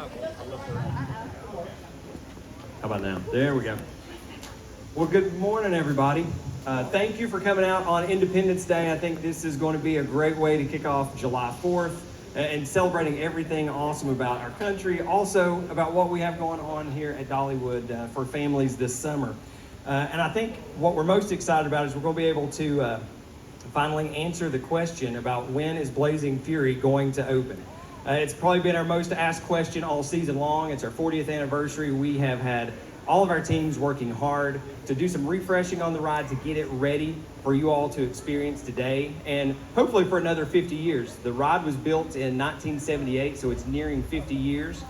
How about now? There we go. Well, good morning, everybody. Thank you for coming out on Independence Day. I think this is going to be a great way to kick off July 4th and celebrating everything awesome about our country, also about what we have going on here at Dollywood for families this summer. And I think what we're most excited about is we're going to be able to finally answer the question about when is Blazing Fury going to open. It's probably been our most asked question all season long. It's our 40th anniversary. We have had all of our teams working hard to do some refreshing on the ride to get it ready for you all to experience today and hopefully for another 50 years. The ride was built in 1978, so it's nearing 50 years.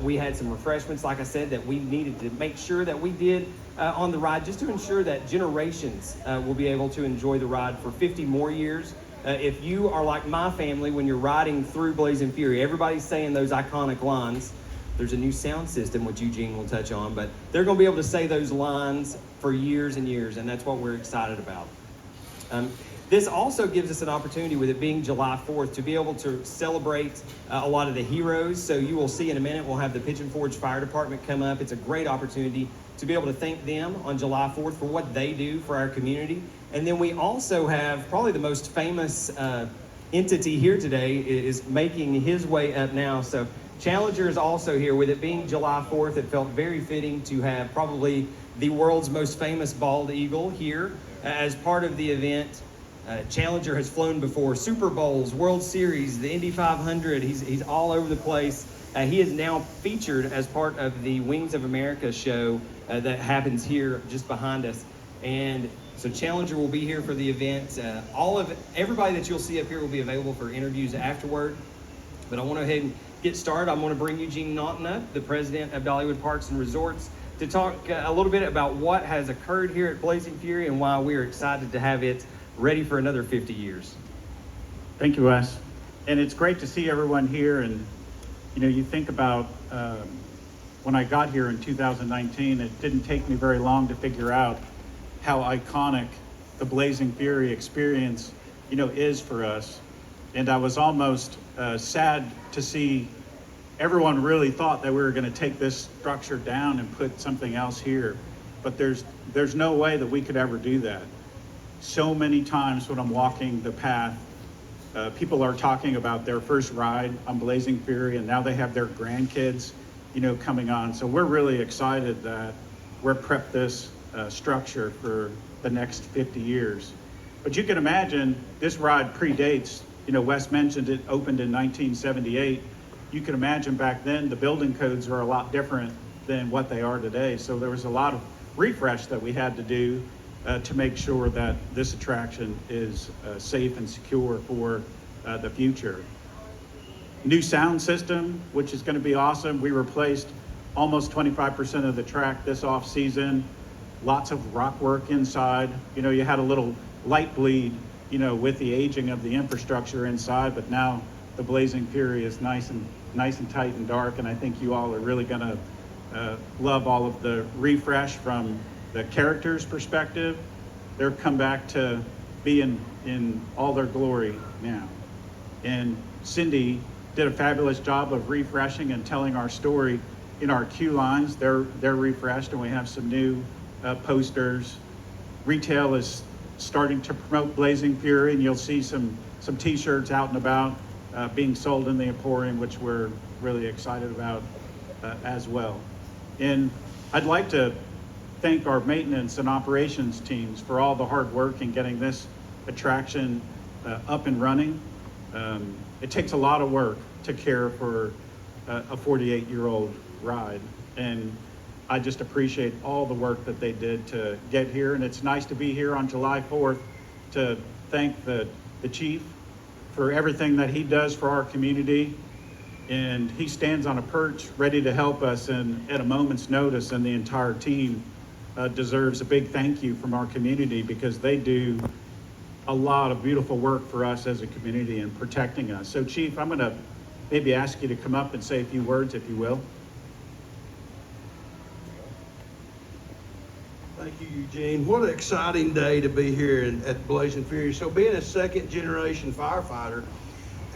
We had some refreshments, like I said, that we needed to make sure that we did on the ride just to ensure that generations will be able to enjoy the ride for 50 more years. If you are like my family, when you're riding through Blazing Fury, everybody's saying those iconic lines. There's a new sound system, which Eugene will touch on, but they're going to be able to say those lines for years and years, and that's what we're excited about. This also gives us an opportunity, with it being July 4th, to be able to celebrate a lot of the heroes. So you will see in a minute, we'll have the Pigeon Forge Fire Department come up. It's a great opportunity to be able to thank them on July 4th for what they do for our community. And then we also have probably the most famous entity here today is making his way up now. So Challenger is also here. With it being July 4th, it felt very fitting to have probably the world's most famous bald eagle here as part of the event. Challenger has flown before Super Bowls, World Series, the Indy 500. He's all over the place. He is now featured as part of the Wings of America show that happens here just behind us. And so Challenger will be here for the event. Everybody that you'll see up here will be available for interviews afterward. But I want to go ahead and get started. I'm going to bring Eugene Naughton up, the president of Dollywood Parks and Resorts, to talk a little bit about what has occurred here at Blazing Fury and why we're excited to have it ready for another 50 years. Thank you, Wes. And it's great to see everyone here. And, you think about when I got here in 2019, it didn't take me very long to figure out how iconic the Blazing Fury experience, is for us. And I was almost sad to see everyone really thought that we were going to take this structure down and put something else here. But there's no way that we could ever do that. So many times when I'm walking the path, people are talking about their first ride on Blazing Fury, and now they have their grandkids, coming on. So we're really excited that we're prepped this structure for the next 50 years. But you can imagine this ride predates, Wes mentioned it opened in 1978. You can imagine back then the building codes are a lot different than what they are today. So there was a lot of refresh that we had to do to make sure that this attraction is safe and secure for the future. New sound system, which is going to be awesome. We replaced almost 25% of the track this off season. Lots of rock work inside. You had a little light bleed, with the aging of the infrastructure inside, but now the Blazing Fury is nice and tight and dark, and I think you all are really gonna love all of the refresh from the characters' perspective. They're come back to be in all their glory now. And Cindy did a fabulous job of refreshing and telling our story in our queue lines. They're refreshed, and we have some new posters. Retail is starting to promote Blazing Fury, and you'll see some t-shirts out and about being sold in the Emporium, which we're really excited about as well. And I'd like to thank our maintenance and operations teams for all the hard work in getting this attraction up and running. It takes a lot of work to care for a 48-year-old ride, and I just appreciate all the work that they did to get here. And it's nice to be here on July 4th to thank the chief for everything that he does for our community. And he stands on a perch ready to help us and at a moment's notice, and the entire team deserves a big thank you from our community, because they do a lot of beautiful work for us as a community and protecting us. So Chief, I'm gonna maybe ask you to come up and say a few words, if you will. Thank you, Eugene. What an exciting day to be here at Blazing Fury. So being a second generation firefighter,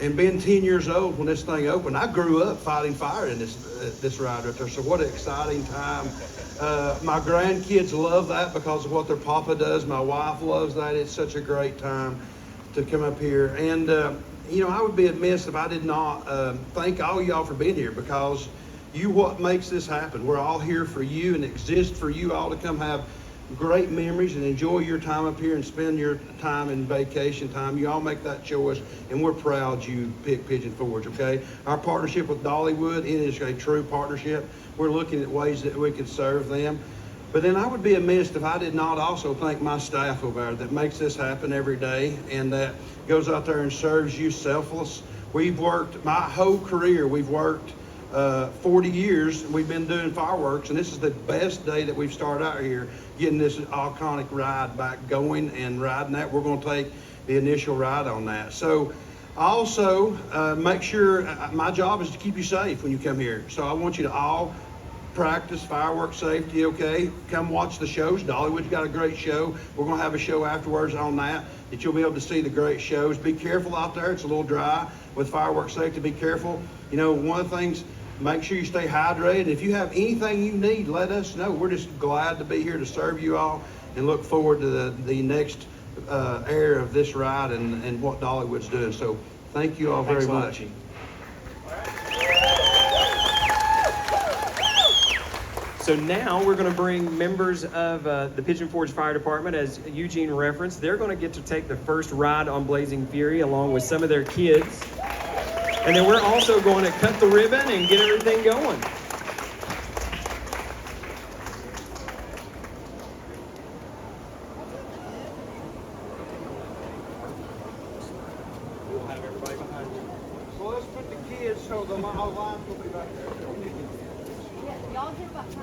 and being 10 years old when this thing opened, I grew up fighting fire in this ride right there. So what an exciting time. My grandkids love that because of what their papa does. My wife loves that. It's such a great time to come up here. And, I would be amiss if I did not thank all y'all for being here, because you what makes this happen. We're all here for you and exist for you all to come have great memories and enjoy your time up here and spend your time in vacation time. You all make that choice, and we're proud you picked Pigeon Forge, okay? Our partnership with Dollywood, it is a true partnership. We're looking at ways that we could serve them. But then I would be amiss if I did not also thank my staff over there that makes this happen every day and that goes out there and serves you selfless. We've worked, my whole career, we've worked 40 years. We've been doing fireworks, and this is the best day that we've started out here, getting this iconic ride back going and riding that. We're going to take the initial ride on that. So also make sure, my job is to keep you safe when you come here. So I want you to all practice fireworks safety, okay? Come watch the shows. Dollywood's got a great show. We're going to have a show afterwards on that you'll be able to see the great shows. Be careful out there. It's a little dry with fireworks safety. Be careful. One of the things, make sure you stay hydrated. If you have anything you need, let us know. We're just glad to be here to serve you all and look forward to the next era of this ride and what Dollywood's doing. So thank you all very much. So now we're going to bring members of the Pigeon Forge Fire Department, as Eugene referenced. They're going to get to take the first ride on Blazing Fury along with some of their kids. And then we're also going to cut the ribbon and get everything going. We'll have everybody behind you. Well, let's put the kids so the lines will be back there. Y'all get behind me.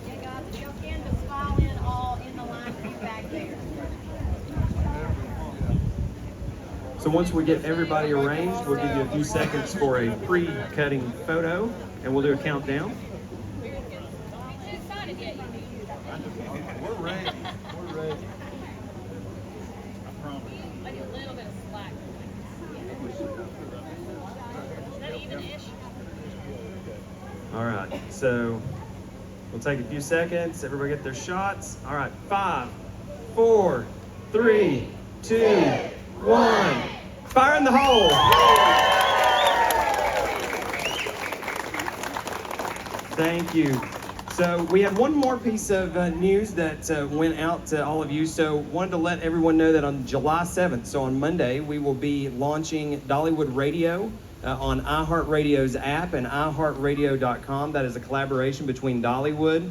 Yeah, guys, if y'all can just file in all in the line for you back there. So once we get everybody arranged, we'll give you a few seconds for a pre-cutting photo, and we'll do a countdown. We're ready. We're ready. Like a little bit of slack. Is that even-ish? All right, so we'll take a few seconds. Everybody get their shots. All right, 5, 4, 3, 2, 1. Fire in the hole. Thank you. So we have one more piece of news that went out to all of you. So wanted to let everyone know that on July 7th, so on Monday, we will be launching Dollywood Radio on iHeartRadio's app and iHeartRadio.com. That is a collaboration between Dollywood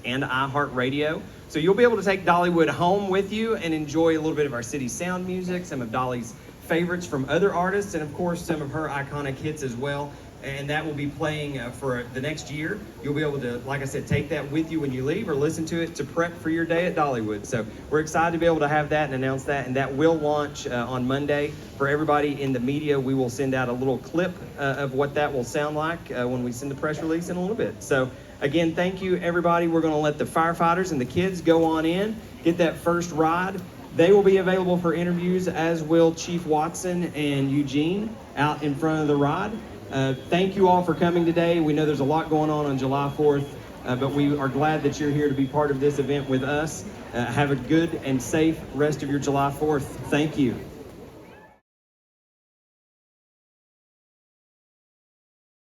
and iHeartRadio. So you'll be able to take Dollywood home with you and enjoy a little bit of our city sound music, some of Dolly's favorites from other artists, and of course some of her iconic hits as well. And that will be playing for the next year. You'll be able to, like I said, take that with you when you leave or listen to it to prep for your day at Dollywood. So we're excited to be able to have that and announce that, and that will launch on Monday. For everybody in the media, we will send out a little clip of what that will sound like when we send the press release in a little bit. So again, thank you everybody. We're going to let the firefighters and the kids go on in, get that first ride. They will be available for interviews, as will Chief Watson and Eugene out in front of the ride. Thank you all for coming today. We know there's a lot going on July 4th, but we are glad that you're here to be part of this event with us. Have a good and safe rest of your July 4th. Thank you.